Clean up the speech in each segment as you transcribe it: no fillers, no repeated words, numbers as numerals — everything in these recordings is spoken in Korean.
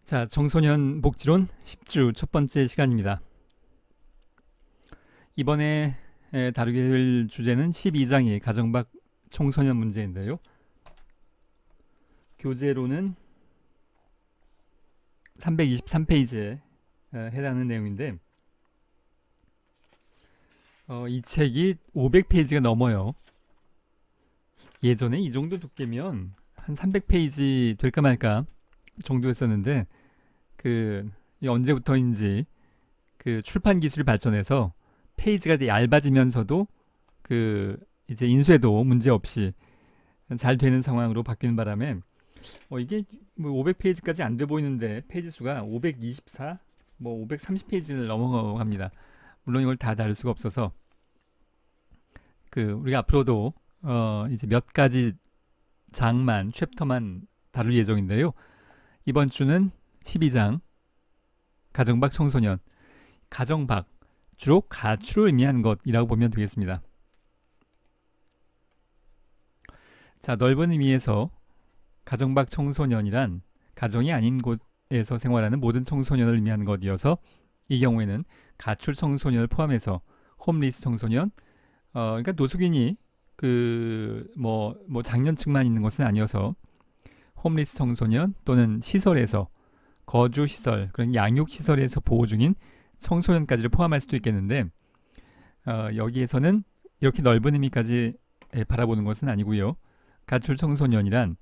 자, 청소년 복지론 10주 첫 번째 시간입니다. 이번에 다루게 될 주제는 12장의 가정 밖 청소년 문제인데요. 교재로는 323페이지에 해당하는 내용인데 이 책이 500페이지가 넘어요. 예전에 이 정도 두께면 한 300페이지 될까 말까 정도였었는데 언제부터인지 출판 기술이 발전해서 페이지가 되게 얇아지면서도 이제 인쇄도 문제 없이 잘 되는 상황으로 바뀌는 바람에 이게 뭐 500페이지까지 안 돼 보이는데 페이지 수가 524, 530페이지를 넘어갑니다. 물론 이걸 다 다룰 수가 없어서 우리가 앞으로도 이제 몇 가지 장만, 챕터만 다룰 예정인데요. 이번 주는 12장 가정 밖 청소년. 가정 밖, 주로 가출을 의미하는 것이라고 보면 되겠습니다. 자, 넓은 의미에서 가정 밖 청소년이란 가정이 아닌 곳에서 생활하는 모든 청소년을 의미하는 것이어서 이 경우에는 가출 청소년을 포함해서 홈리스 청소년, 그러니까 노숙인이 장년층만 있는 것은 아니어서 홈리스 청소년 또는 시설에서 거주시설, 그런 양육시설에서 보호 중인 청소년까지를 포함할 수도 있겠는데 여기에서는 이렇게 넓은 의미까지 바라보는 것은 아니고요. 가출 청소년이란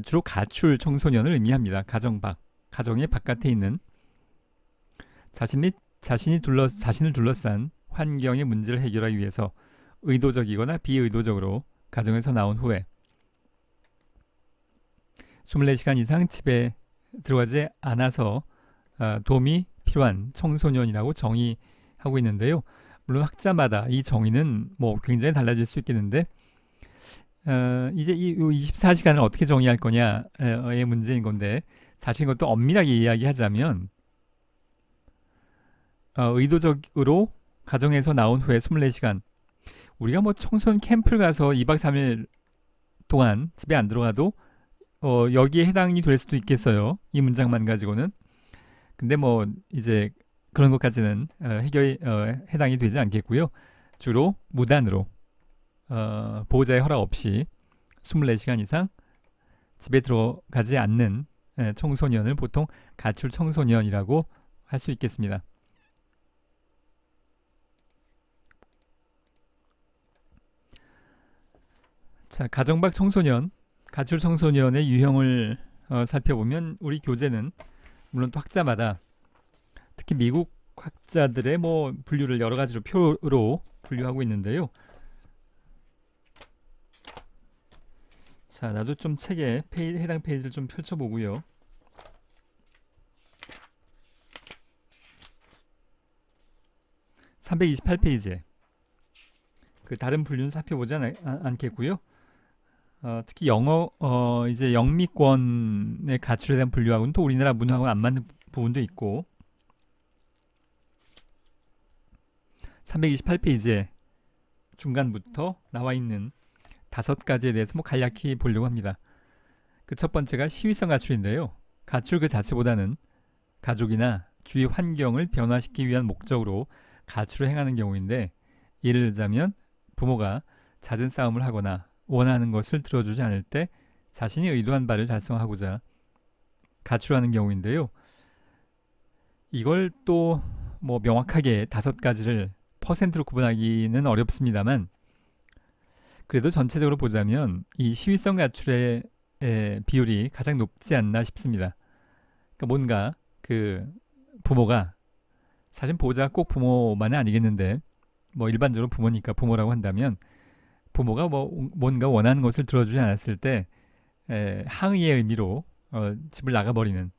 주로 가출 청소년을 의미합니다. 가정 밖, 가정의 바깥에 있는 자신을 둘러싼 환경의 문제를 해결하기 위해서 의도적이거나 비의도적으로 가정에서 나온 후에 24시간 이상 집에 들어가지 않아서 도움이 필요한 청소년이라고 정의하고 있는데요. 물론 학자마다 이 정의는 굉장히 달라질 수 있겠는데 이제 이 24시간을 어떻게 정의할 거냐의 문제인 건데, 사실 이것도 엄밀하게 이야기하자면 의도적으로 가정에서 나온 후에 24시간, 우리가 청소년 캠프를 가서 2박 3일 동안 집에 안 들어가도 여기에 해당이 될 수도 있겠어요. 이 문장만 가지고는. 근데 이제 그런 것까지는 해당이 되지 않겠고요. 주로 무단으로 보호자의 허락 없이 24시간 이상 집에 들어가지 않는 청소년을 보통 가출 청소년이라고 할 수 있겠습니다. 자, 가정 밖 청소년, 가출 청소년의 유형을 살펴보면 우리 교재는 물론 또 학자마다, 특히 미국 학자들의 분류를 여러 가지로 표로 분류하고 있는데요. 자, 나도 좀 책에 해당 페이지를 좀 펼쳐보고요. (328페이지에) 다른 분류는 살펴보지 않겠고요. 특히 이제 영미권의 가출에 대한 분류하고는 또 우리나라 문화하고 안 맞는 부분도 있고, 328페이지에 중간부터 나와 있는 5가지에 대해서 간략히 보려고 합니다. 첫 번째가 시위성 가출인데요. 가출 그 자체보다는 가족이나 주위 환경을 변화시키기 위한 목적으로 가출을 행하는 경우인데, 예를 들자면 부모가 잦은 싸움을 하거나 원하는 것을 들어주지 않을 때 자신이 의도한 바를 달성하고자 가출하는 경우인데요. 이걸 또 명확하게 5가지를 퍼센트로 구분하기는 어렵습니다만, 그래도 전체적으로 보자면 이 시위성 가출의 비율이 가장 높지 않나 싶습니다. 그러니까 뭔가 부모가, 사실 보호자가 꼭 부모만은 아니겠는데 일반적으로 부모니까 부모라고 한다면, 부모가 뭔가 원하는 것을 들어주지 않았을 때 항의의 의미로 집을 나가버리는,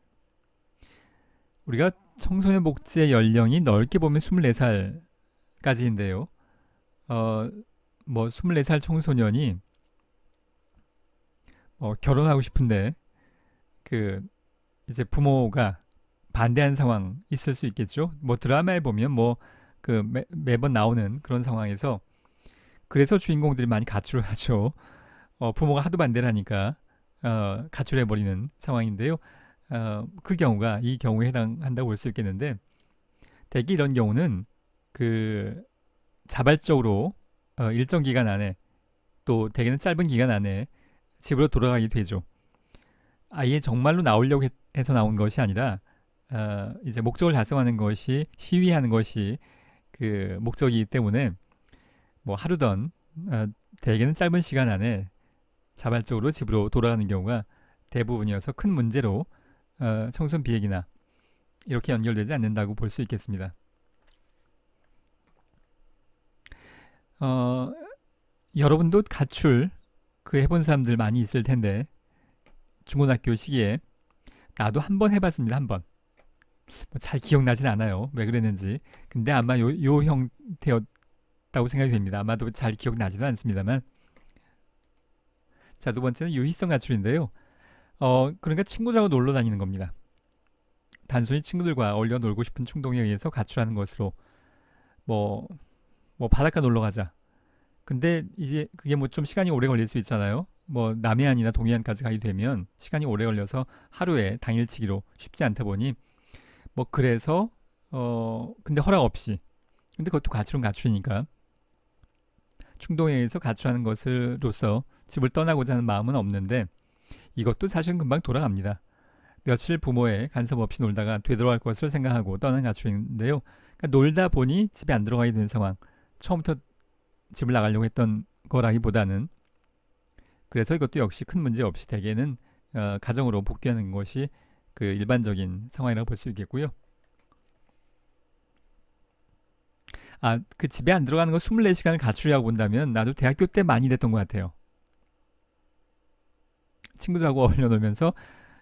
우리가 청소년 복지의 연령이 넓게 보면 24살까지인데요. 24살 청소년이 결혼하고 싶은데 이제 부모가 반대하는 상황 있을 수 있겠죠. 드라마에 보면 매번 나오는 그런 상황에서, 그래서 주인공들이 많이 가출을 하죠. 부모가 하도 반대를 하니까 가출해버리는 상황인데요. 그 경우가 이 경우에 해당한다고 볼 수 있겠는데, 대개 이런 경우는 그 자발적으로 일정 기간 안에, 또 대개는 짧은 기간 안에 집으로 돌아가게 되죠. 아예 정말로 나오려고 해서 나온 것이 아니라 이제 목적을 달성하는 것이, 시위하는 것이 그 목적이기 때문에 뭐 하루든 대개는 짧은 시간 안에 자발적으로 집으로 돌아가는 경우가 대부분이어서 큰 문제로 청소년 비행이나 이렇게 연결되지 않는다고 볼 수 있겠습니다. 여러분도 가출 그 해본 사람들 많이 있을 텐데, 중고등학교 시기에 나도 한 번 해봤습니다. 한 번. 뭐 잘 기억나진 않아요. 왜 그랬는지. 근데 아마 요 형태였다고 생각이 됩니다. 아마도 잘 기억나지도 않습니다만. 자, 두 번째는 유희성 가출인데요. 그러니까 친구들하고 놀러 다니는 겁니다. 단순히 친구들과 어울려 놀고 싶은 충동에 의해서 가출하는 것으로, 뭐, 뭐 바닷가 놀러 가자. 근데 이제 그게 뭐 좀 시간이 오래 걸릴 수 있잖아요. 뭐 남해안이나 동해안까지 가게 되면 시간이 오래 걸려서 하루에 당일치기로 쉽지 않다 보니, 뭐 그래서 근데 허락 없이, 근데 그것도 가출은 가출이니까 충동에 의해서 가출하는 것으로서 집을 떠나고자 하는 마음은 없는데, 이것도 사실은 금방 돌아갑니다. 며칠 부모의 간섭 없이 놀다가 되돌아갈 것을 생각하고 떠난 가출인데요. 그러니까 놀다 보니 집에 안 들어가게 된 상황. 처음부터 집을 나가려고 했던 거라기보다는, 그래서 이것도 역시 큰 문제 없이 대개는 가정으로 복귀하는 것이 그 일반적인 상황이라고 볼 수 있겠고요. 그 집에 안 들어가는 거 24시간을 가출이라고 본다면 나도 대학교 때 많이 됐던 것 같아요. 친구들하고 어울려 놀면서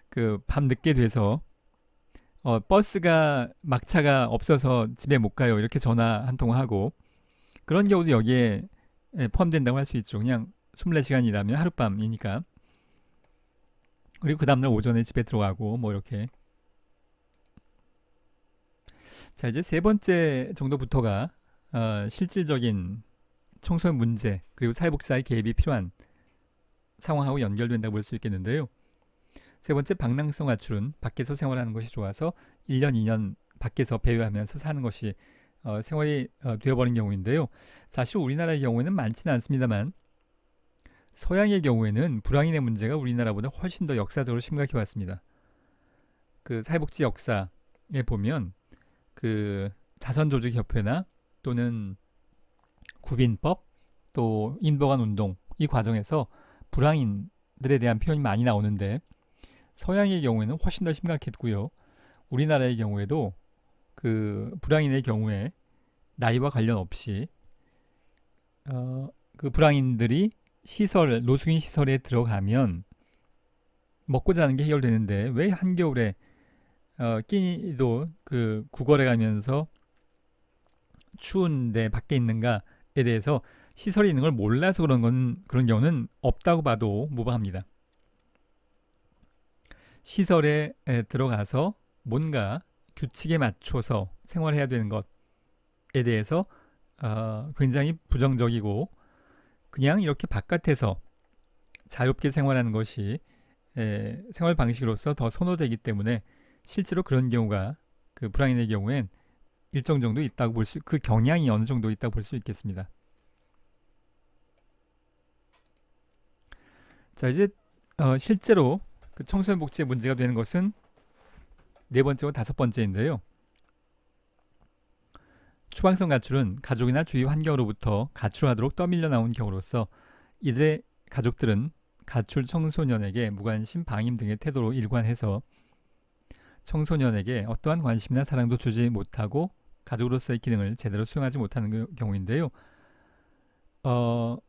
그 밤 늦게 돼서 버스가 막차가 없어서 집에 못 가요. 이렇게 전화 한 통 하고, 그런 경우도 여기에 포함된다고 할 수 있죠. 그냥 24시간이라면 하룻밤이니까. 그리고 그 다음날 오전에 집에 들어가고 뭐 이렇게. 자, 이제 세 번째 정도부터가 실질적인 청소년 문제, 그리고 사회복지사의 개입이 필요한 상황하고 연결된다고 볼 수 있겠는데요. 세 번째, 방랑성 가출은 밖에서 생활하는 것이 좋아서 1년, 2년 밖에서 배회하면서 사는 것이 생활이 되어버린 경우인데요. 사실 우리나라의 경우에는 많지는 않습니다만, 서양의 경우에는 불황인의 문제가 우리나라보다 훨씬 더 역사적으로 심각해 왔습니다. 그 사회복지 역사에 보면 그 자선조직협회나 또는 구빈법, 또 인보관 운동, 이 과정에서 불황인들에 대한 표현이 많이 나오는데, 서양의 경우에는 훨씬 더 심각했고요. 우리나라의 경우에도 그 불황인의 경우에 나이와 관련 없이 그 불황인들이 시설, 노숙인 시설에 들어가면 먹고 자는 게 해결되는데, 왜 한겨울에 끼니도 그 구걸해 가면서 추운데 밖에 있는가에 대해서 시설이 있는 걸 몰라서 그런 경우는 없다고 봐도 무방합니다. 시설에 들어가서 뭔가 규칙에 맞춰서 생활해야 되는 것에 대해서 굉장히 부정적이고, 그냥 이렇게 바깥에서 자유롭게 생활하는 것이 생활 방식으로서 더 선호되기 때문에 실제로 그런 경우가 그 불황인의 경우엔 일정 정도 있다고 그 경향이 어느 정도 있다고 볼 수 있겠습니다. 자, 이제 실제로 그 청소년 복지에 문제가 되는 것은 네 번째와 다섯 번째인데요. 추방성 가출은 가족이나 주위 환경으로부터 가출하도록 떠밀려 나온 경우로서, 이들의 가족들은 가출 청소년에게 무관심, 방임 등의 태도로 일관해서 청소년에게 어떠한 관심이나 사랑도 주지 못하고 가족으로서의 기능을 제대로 수행하지 못하는 경우인데요.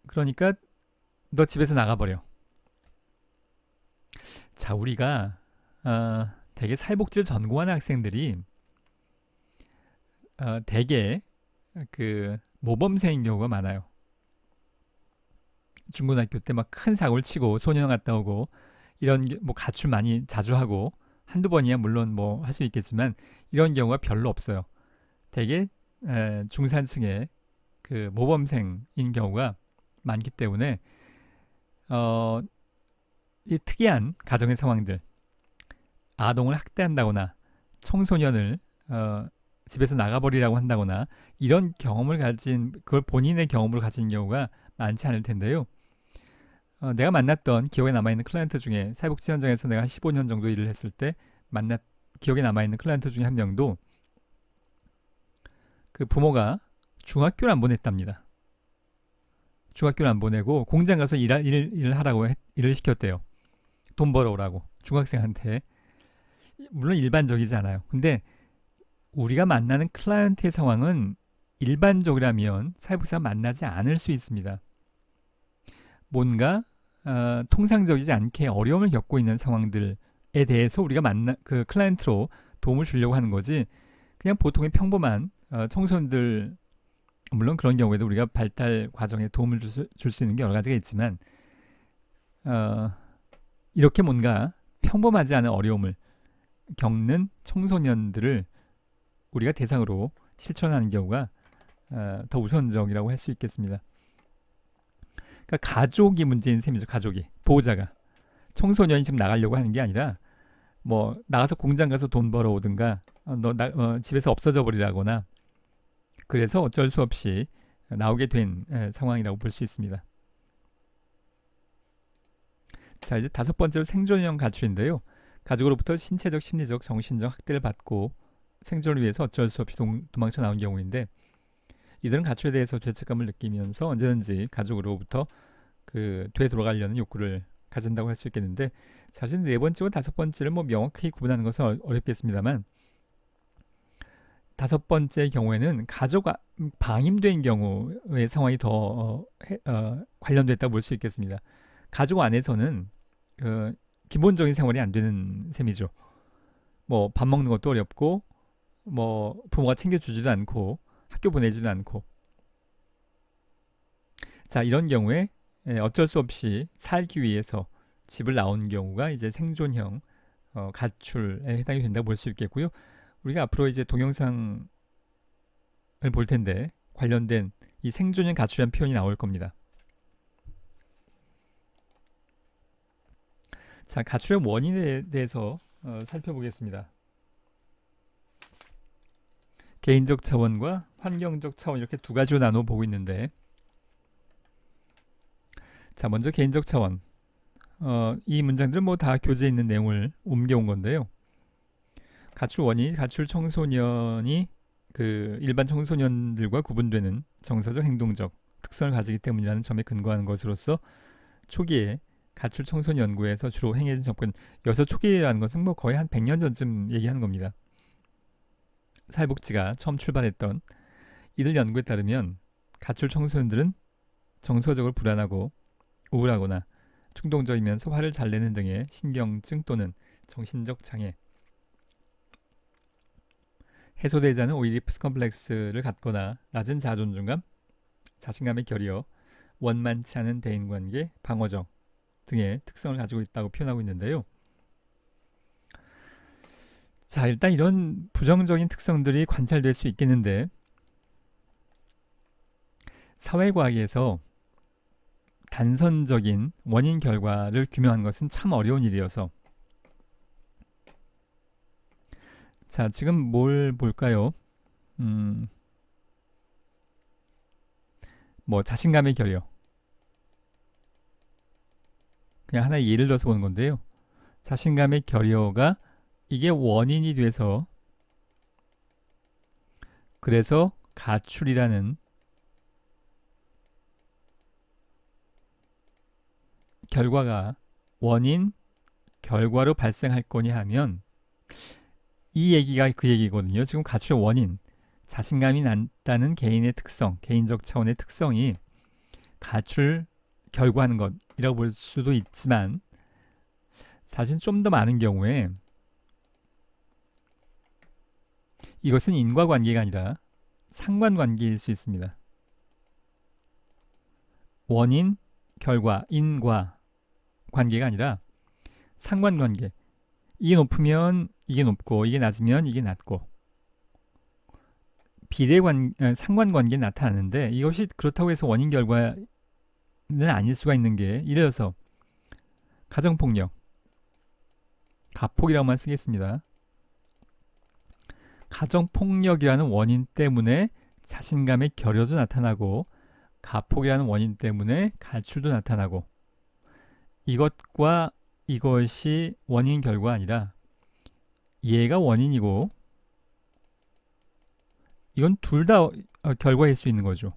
그러니까 너 집에서 나가버려. 자, 우리가 대개 사회복지를 전공하는 학생들이 대개 그 모범생인 경우가 많아요. 중고등학교 때 막 큰 사고를 치고 소년 갔다 오고, 이런 뭐 가출 많이 자주 하고, 한두 번이야 물론 뭐 할 수 있겠지만 이런 경우가 별로 없어요. 대개 중산층의 그 모범생인 경우가 많기 때문에 이 특이한 가정의 상황들, 아동을 학대한다거나 청소년을 집에서 나가버리라고 한다거나 이런 경험을 가진 그걸 본인의 경험으로 가진 경우가 많지 않을 텐데요. 내가 만났던 기억에 남아있는 클라이언트 중에 사회복지 현장에서 내가 한 15년 정도 일을 했을 때 기억에 남아있는 클라이언트 중에 한 명도 그 부모가 중학교를 안 보냈답니다. 중학교를 안 보내고 공장 가서 일을 하라고 일을 시켰대요. 돈 벌어오라고 중학생한테. 물론 일반적이지 않아요. 근데 우리가 만나는 클라이언트의 상황은 일반적이라면 사회복지사 만나지 않을 수 있습니다. 뭔가 통상적이지 않게 어려움을 겪고 있는 상황들에 대해서 우리가 그 클라이언트로 도움을 주려고 하는 거지, 그냥 보통의 평범한 청소년들, 물론 그런 경우에도 우리가 발달 과정에 도움을 줄 수 있는 게 여러 가지가 있지만 이렇게 뭔가 평범하지 않은 어려움을 겪는 청소년들을 우리가 대상으로 실천하는 경우가 더 우선적이라고 할 수 있겠습니다. 그러니까 가족이 문제인 셈이죠. 가족이, 보호자가. 청소년이 지금 나가려고 하는 게 아니라 뭐 나가서 공장 가서 돈 벌어오든가 집에서 없어져 버리라거나, 그래서 어쩔 수 없이 나오게 된 상황이라고 볼 수 있습니다. 자, 이제 5번째로 생존형 가출인데요. 가족으로부터 신체적, 심리적, 정신적 학대를 받고 생존을 위해서 어쩔 수 없이 도망쳐 나온 경우인데, 이들은 가출에 대해서 죄책감을 느끼면서 언제든지 가족으로부터 되돌아가려는 욕구를 가진다고 할 수 있겠는데, 사실 4번째와 5번째를 뭐 명확히 구분하는 것은 어렵겠습니다만, 5번째 경우에는 가족 방임된 경우의 상황이 더 관련됐다고 볼 수 있겠습니다. 가족 안에서는 기본적인 생활이 안 되는 셈이죠. 뭐 밥 먹는 것도 어렵고, 뭐 부모가 챙겨주지도 않고, 학교 보내지도 않고. 자, 이런 경우에 어쩔 수 없이 살기 위해서 집을 나온 경우가 이제 생존형 가출에 해당이 된다고 볼 수 있겠고요. 우리가 앞으로 이제 동영상을 볼 텐데 관련된 이 생존형 가출이라는 표현이 나올 겁니다. 자, 가출의 원인에 대해서 살펴보겠습니다. 개인적 차원과 환경적 차원, 이렇게 두 가지로 나눠 보고 있는데, 자, 먼저 개인적 차원. 이 문장들은 뭐 다 교재에 있는 내용을 옮겨온 건데요. 가출 원인이 가출 청소년이 일반 청소년들과 구분되는 정서적, 행동적 특성을 가지기 때문이라는 점에 근거하는 것으로서 초기에 가출 청소년 연구에서 주로 행해진 접근, 여기서 초기라는 것은 뭐 거의 한 100년 전쯤 얘기하는 겁니다. 사회복지가 처음 출발했던 이들 연구에 따르면 가출 청소년들은 정서적으로 불안하고 우울하거나 충동적이면서 화를 잘 내는 등의 신경증 또는 정신적 장애, 해소되지 않은 오이디푸스 컴플렉스를 갖거나 낮은 자존감, 자신감의 결여, 원만치 않은 대인관계, 방어적 등의 특성을 가지고 있다고 표현하고 있는데요. 자, 일단 이런 부정적인 특성들이 관찰될 수 있겠는데, 사회과학에서 단선적인 원인 결과를 규명하는 것은 참 어려운 일이어서, 자, 지금 뭘 볼까요? 뭐 자신감의 결여, 그냥 하나의 예를 들어서 보는 건데요. 자신감의 결여가 이게 원인이 돼서, 그래서 가출이라는 결과가 원인, 결과로 발생할 거냐 하면, 이 얘기가 그 얘기거든요. 지금 가출의 원인, 자신감이 낮다는 개인의 특성, 개인적 차원의 특성이 가출 결과하는 것이라고 볼 수도 있지만, 사실 좀 더 많은 경우에 이것은 인과관계가 아니라 상관관계일 수 있습니다. 원인, 결과, 인과 관계가 아니라 상관관계. 이게 높으면 이게 높고, 이게 낮으면 이게 낮고, 상관관계에 나타나는데, 이것이 그렇다고 해서 원인 결과는 아닐 수가 있는 게, 예를 들어서 가정폭력, 가폭이라고만 쓰겠습니다. 가정폭력이라는 원인 때문에 자신감의 결여도 나타나고 가폭이라는 원인 때문에 가출도 나타나고 이것과 이것이 원인 결과 아니라 얘가 원인이고 이건 둘 다 결과일 수 있는 거죠.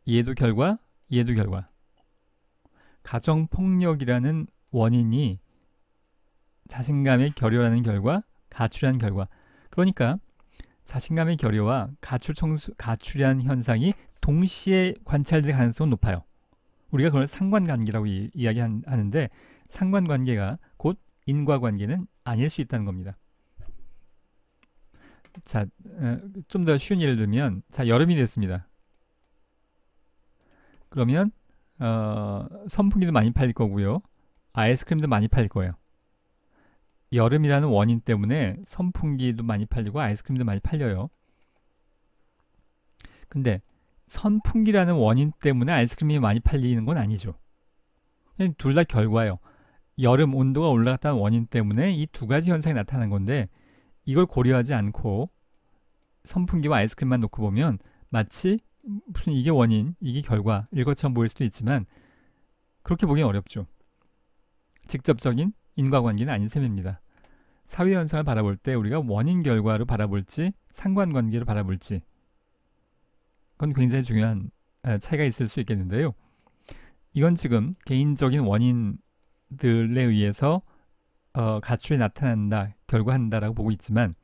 얘도 결과, 얘도 결과. 가정폭력이라는 원인이 자신감의 결여라는 결과, 가출이라는 결과. 그러니까 자신감의 결여와 가출이라는 현상이 동시에 관찰될 가능성은 높아요. 우리가 그걸 상관관계라고 이야기하는데 상관관계가 곧 인과관계는 아닐 수 있다는 겁니다. 자, 좀 더 쉬운 예를 들면 자, 여름이 됐습니다. 그러면 선풍기도 많이 팔릴 거고요. 아이스크림도 많이 팔릴 거예요. 여름이라는 원인 때문에 선풍기도 많이 팔리고 아이스크림도 많이 팔려요. 근데 선풍기라는 원인 때문에 아이스크림이 많이 팔리는 건 아니죠. 둘 다 결과예요. 여름 온도가 올라갔다는 원인 때문에 이 두 가지 현상이 나타난 건데 이걸 고려하지 않고 선풍기와 아이스크림만 놓고 보면 마치 무슨 이게 원인, 이게 결과일 것처럼 보일 수도 있지만 그렇게 보기는 어렵죠. 직접적인 인과관계는 아닌 셈입니다. 사회현상을 바라볼 때 우리가 원인 결과로 바라볼지 상관관계로 바라볼지 그건 굉장히 중요한 차이가 있을 수 있겠는데요. 이건 지금 개인적인 원인들에 의해서 가출이 나타난다, 결과한다라고 보고 있지만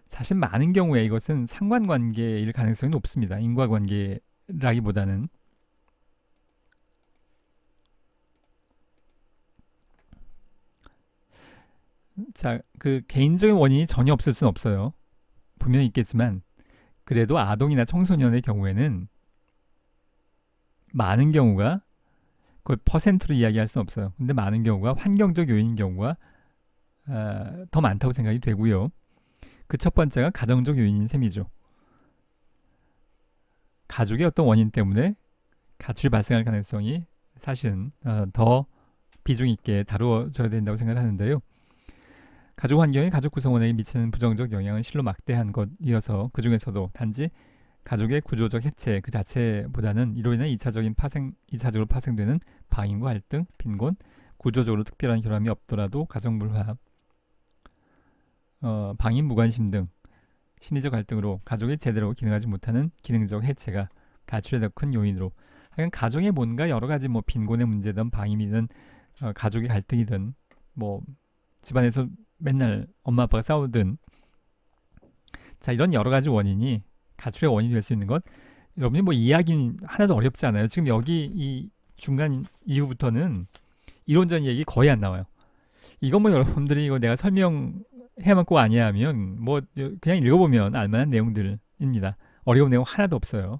사실 많은 경우에 이것은 상관관계일 가능성이 높습니다. 인과관계라기보다는. 자, 그 개인적인 원인이 전혀 없을 수는 없어요. 분명히 있겠지만 그래도 아동이나 청소년의 경우에는 많은 경우가 그걸 퍼센트로 이야기할 수는 없어요. 근데 많은 경우가 환경적 요인인 경우가 더 많다고 생각이 되고요. 그 첫 번째가 가정적 요인인 셈이죠. 가족의 어떤 원인 때문에 가출이 발생할 가능성이 사실은 더 비중 있게 다루어져야 된다고 생각을 하는데요. 가족 환경이 가족 구성원에게 미치는 부정적 영향은 실로 막대한 것이어서 그 중에서도 단지 가족의 구조적 해체 그 자체보다는 이로 인해 2차적으로 파생되는 방임과 갈등, 빈곤, 구조적으로 특별한 결함이 없더라도 가정불화, 방임, 무관심 등 심리적 갈등으로 가족이 제대로 기능하지 못하는 기능적 해체가 가출의 더 큰 요인으로 하여간 가정에 뭔가 여러 가지 뭐 빈곤의 문제든 방임이든 가족의 갈등이든 뭐 집안에서 맨날 엄마 아빠가 싸우든 자 이런 여러 가지 원인이 가출의 원인이 될 수 있는 것 여러분이 뭐 이해하기는 하나도 어렵지 않아요. 지금 여기 이 중간 이후부터는 이론적인 얘기 거의 안 나와요. 이건 뭐 여러분들이 이거 내가 설명해야만 꼭 아니야 하면 뭐 그냥 읽어보면 알만한 내용들입니다. 어려운 내용 하나도 없어요.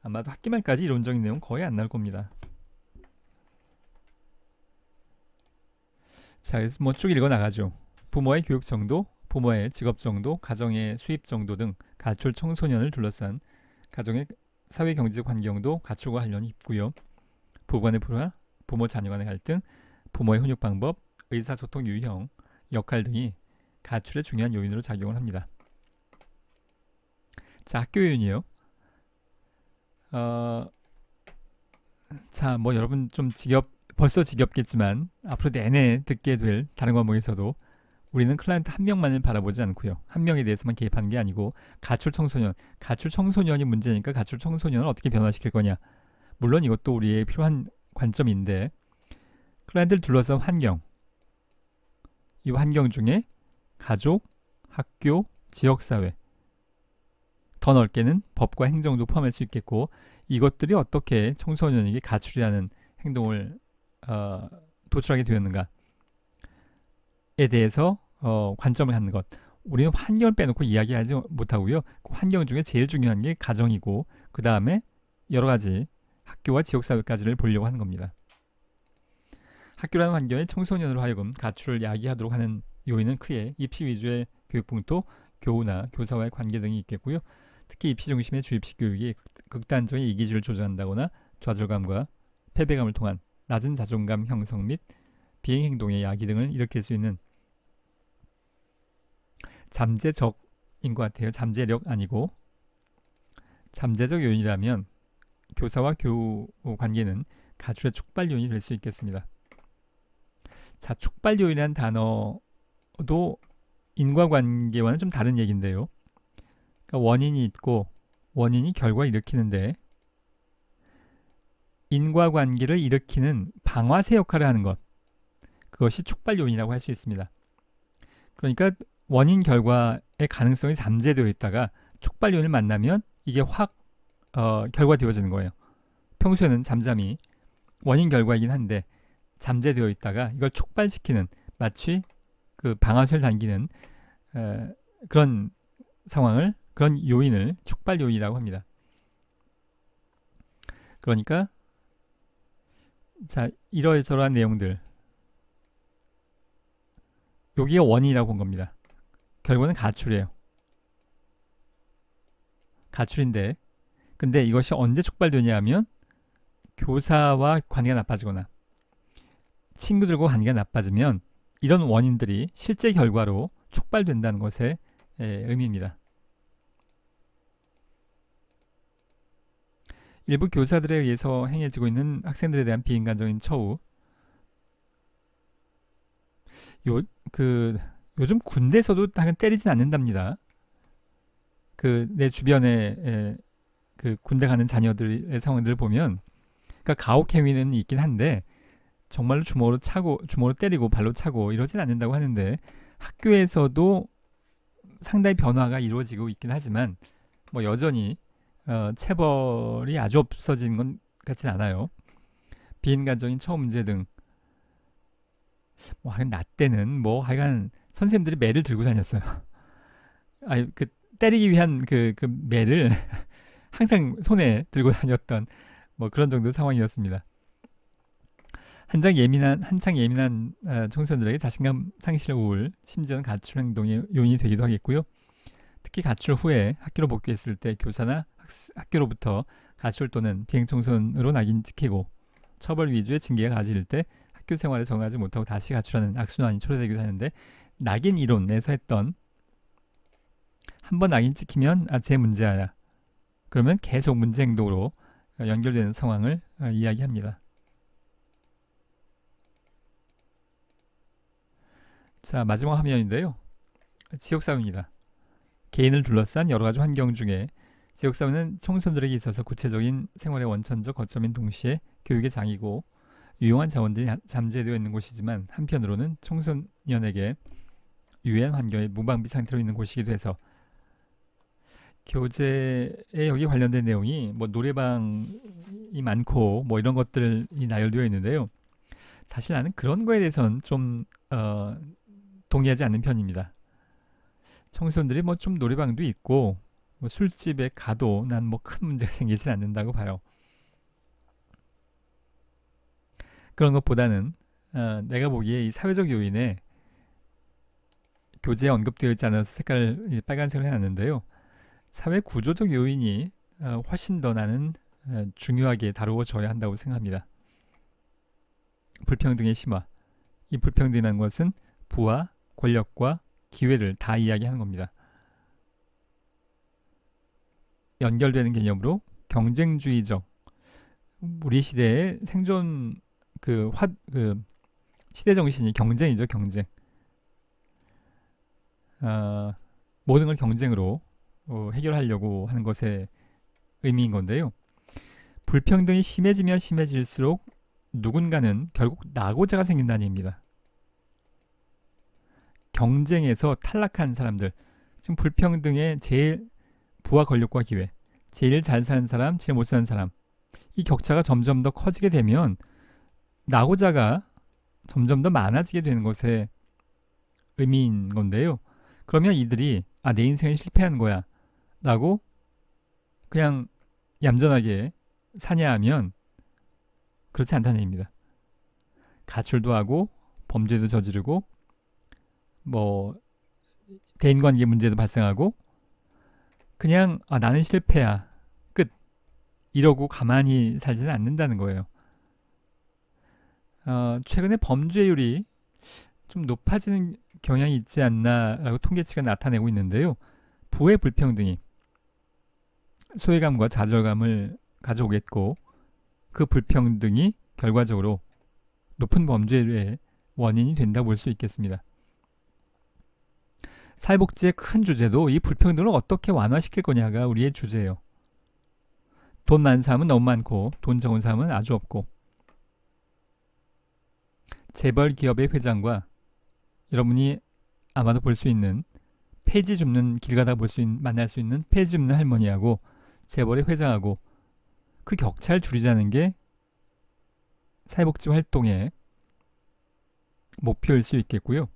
아마도 학기 말까지 이론적인 내용 거의 안 나올 겁니다. 자, 그래서 뭐 쭉 읽어 나가죠. 부모의 교육 정도, 부모의 직업 정도, 가정의 수입 정도 등 가출 청소년을 둘러싼 가정의 사회 경제적 환경도 가출과 관련이 있고요. 부부간의 불화, 부모 자녀 간의 갈등, 부모의 훈육 방법, 의사소통 유형, 역할 등이 가출의 중요한 요인으로 작용을 합니다. 자, 학교 요인이요. 자, 뭐 여러분 좀 벌써 지겹겠지만 앞으로 내내 듣게 될 다른 과목에서도 우리는 클라이언트 한 명만을 바라보지 않고요. 한 명에 대해서만 개입하는 게 아니고 가출 청소년이 문제니까 가출 청소년을 어떻게 변화시킬 거냐. 물론 이것도 우리의 필요한 관점인데 클라이언트를 둘러싼 환경, 이 환경 중에 가족, 학교, 지역사회, 더 넓게는 법과 행정도 포함할 수 있겠고 이것들이 어떻게 청소년에게 가출이라는 행동을 도출하게 되었는가에 대해서 관점을 갖는 것. 우리는 환경을 빼놓고 이야기하지 못하고요. 그 환경 중에 제일 중요한 게 가정이고 그 다음에 여러 가지 학교와 지역사회까지를 보려고 하는 겁니다. 학교라는 환경에 청소년으로 하여금 가출을 야기하도록 하는 요인은 크게 입시 위주의 교육풍토, 교우나 교사와의 관계 등이 있겠고요. 특히 입시 중심의 주입식 교육이 극단적인 이기주의를 조장한다거나 좌절감과 패배감을 통한 낮은 자존감 형성 및 비행 행동의 야기 등을 일으킬 수 있는 잠재적인 것 같아요. 잠재력 아니고 잠재적 요인이라면 교사와 교우 관계는 가출의 촉발 요인이 될 수 있겠습니다. 자, 촉발 요인이라는 단어도 인과관계와는 좀 다른 얘기인데요. 그러니까 원인이 있고 원인이 결과를 일으키는데 인과관계를 일으키는 방아쇠 역할을 하는 것, 그것이 촉발 요인이라고 할 수 있습니다. 그러니까 원인 결과의 가능성이 잠재되어 있다가 촉발 요인을 만나면 이게 확 결과되어지는 거예요. 평소에는 잠잠히 원인 결과이긴 한데 잠재되어 있다가 이걸 촉발시키는, 마치 그 방아쇠를 당기는 그런 상황을, 그런 요인을 촉발 요인이라고 합니다. 그러니까 자, 이러저러한 내용들, 여기가 원인이라고 본 겁니다. 결과는 가출이에요. 가출인데, 근데 이것이 언제 촉발되냐 하면 교사와 관계가 나빠지거나 친구들과 관계가 나빠지면 이런 원인들이 실제 결과로 촉발된다는 것의 의미입니다. 일부 교사들에 의해서 행해지고 있는 학생들에 대한 비인간적인 처우, 요즘 군대에서도 당연 때리진 않는답니다. 내 주변에 그 군대 가는 자녀들의 상황들을 보면, 그러니까 가혹행위는 있긴 한데 정말로 주먹으로 때리고 발로 차고 이러진 않는다고 하는데, 학교에서도 상당히 변화가 이루어지고 있긴 하지만 뭐 여전히 체벌이 아주 없어진 건 같진 않아요. 비인간적인 처우 문제 등, 뭐 하여간 나 때는 뭐 하여간 선생님들이 매를 들고 다녔어요. 그 때리기 위한 그 매를 항상 손에 들고 다녔던 뭐 그런 정도 상황이었습니다. 한창 예민한 청소년들에게 자신감 상실, 우울, 심지어는 가출 행동의 요인이 되기도 하겠고요. 특히 가출 후에 학교로 복귀했을 때 교사나 학교로부터 가출 또는 비행 청소년으로 낙인 찍히고 처벌 위주의 징계가 가해질 때 학교 생활에 적응하지 못하고 다시 가출하는 악순환이 초래되기도 하는데, 낙인 이론에서 했던 한번 낙인 찍히면 제 문제야, 그러면 계속 문제 행동으로 연결되는 상황을 이야기합니다. 자, 마지막 화면인데요. 지역사회입니다. 개인을 둘러싼 여러 가지 환경 중에 지역사회는 청소년들에게 있어서 구체적인 생활의 원천적 거점인 동시에 교육의 장이고 유용한 자원들이 잠재되어 있는 곳이지만, 한편으로는 청소년에게 유해한 환경의 무방비 상태로 있는 곳이기도 해서 교재에 여기 관련된 내용이 뭐 노래방이 많고 뭐 이런 것들이 나열되어 있는데요. 사실 나는 그런 거에 대해서는 좀 동의하지 않는 편입니다. 청소년들이 뭐 좀 노래방도 있고 뭐 술집에 가도 난 뭐 큰 문제가 생기진 않는다고 봐요. 그런 것보다는 내가 보기에 이 사회적 요인에 교재에 언급되어 있지 않아서 색깔을 빨간색으로 해놨는데요. 사회 구조적 요인이 훨씬 더 나는 중요하게 다루어져야 한다고 생각합니다. 불평등의 심화. 이 불평등이라는 것은 부와 권력과 기회를 다 이야기하는 겁니다. 연결되는 개념으로 경쟁주의적, 우리 시대의 생존 시대 정신이 경쟁이죠, 경쟁. 모든 걸 경쟁으로 해결하려고 하는 것의 의미인 건데요. 불평등이 심해지면 심해질수록 누군가는 결국 낙오자가 생긴다는 얘기입니다. 경쟁에서 탈락한 사람들, 지금 불평등의 제일 부와 권력과 기회, 제일 잘 사는 사람, 제일 못 사는 사람, 이 격차가 점점 더 커지게 되면 낙오자가 점점 더 많아지게 되는 것의 의미인 건데요. 그러면 이들이 내 인생은 실패한 거야 라고 그냥 얌전하게 사냐 하면 그렇지 않다는 얘기입니다. 가출도 하고 범죄도 저지르고 뭐 대인관계 문제도 발생하고 그냥 나는 실패야 끝 이러고 가만히 살지는 않는다는 거예요. 최근에 범죄율이 좀 높아지는 경향이 있지 않나라고 통계치가 나타내고 있는데요. 부의 불평등이 소외감과 좌절감을 가져오겠고 그 불평등이 결과적으로 높은 범죄율의 원인이 된다고 볼 수 있겠습니다. 사회복지의 큰 주제도 이 불평등을 어떻게 완화시킬 거냐가 우리의 주제예요. 돈 많은 사람은 너무 많고 돈 적은 사람은 아주 없고 재벌 기업의 회장과 여러분이 아마도 볼 수 있는 폐지 줍는 길 가다 만날 수 있는 폐지 줍는 할머니하고 재벌의 회장하고 그 격차를 줄이자는 게 사회복지 활동의 목표일 수 있겠고요.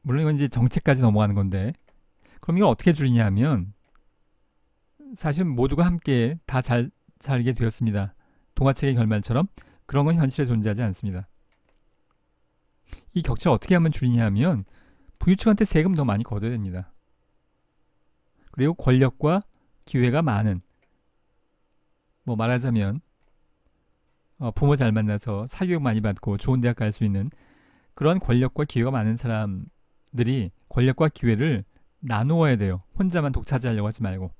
물론 이건 이제 정책까지 넘어가는 건데 그럼 이걸 어떻게 줄이냐 하면 사실 모두가 함께 다 잘 살게 되었습니다. 동화책의 결말처럼 그런 건 현실에 존재하지 않습니다. 이 격차를 어떻게 하면 줄이냐 하면 부유층한테 세금 더 많이 걷어야 됩니다. 그리고 권력과 기회가 많은 말하자면 부모 잘 만나서 사교육 많이 받고 좋은 대학 갈 수 있는 그런 권력과 기회가 많은 사람들이 권력과 기회를 나누어야 돼요. 혼자만 독차지하려고 하지 말고.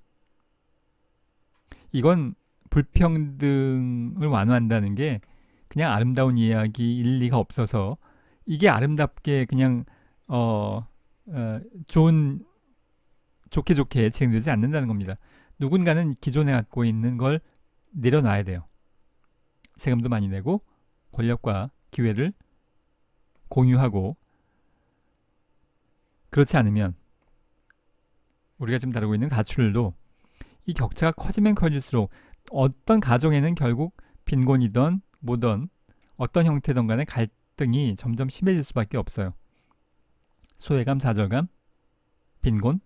이건 불평등을 완화한다는 게 그냥 아름다운 이야기 일리가 없어서 이게 아름답게 그냥 좋게 진행되지 않는다는 겁니다. 누군가는 기존에 갖고 있는 걸 내려놔야 돼요. 세금도 많이 내고 권력과 기회를 공유하고 그렇지 않으면 우리가 지금 다루고 있는 가출도 이 격차가 커지면 커질수록 어떤 가정에는 결국 빈곤이든 뭐든 어떤 형태든 간에 갈등이 점점 심해질 수밖에 없어요. 소외감, 좌절감, 빈곤.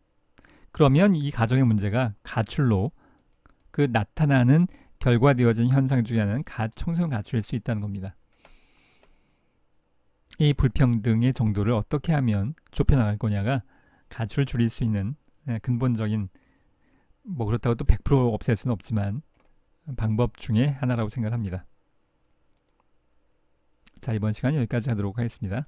그러면 이 가정의 문제가 가출로 그 나타나는 결과되어진 현상 중에 하나는 청소년 가출일 수 있다는 겁니다. 이 불평등의 정도를 어떻게 하면 좁혀나갈 거냐가 가출을 줄일 수 있는 근본적인 그렇다고 또 100% 없앨 수는 없지만 방법 중에 하나라고 생각합니다. 자, 이번 시간 여기까지 하도록 하겠습니다.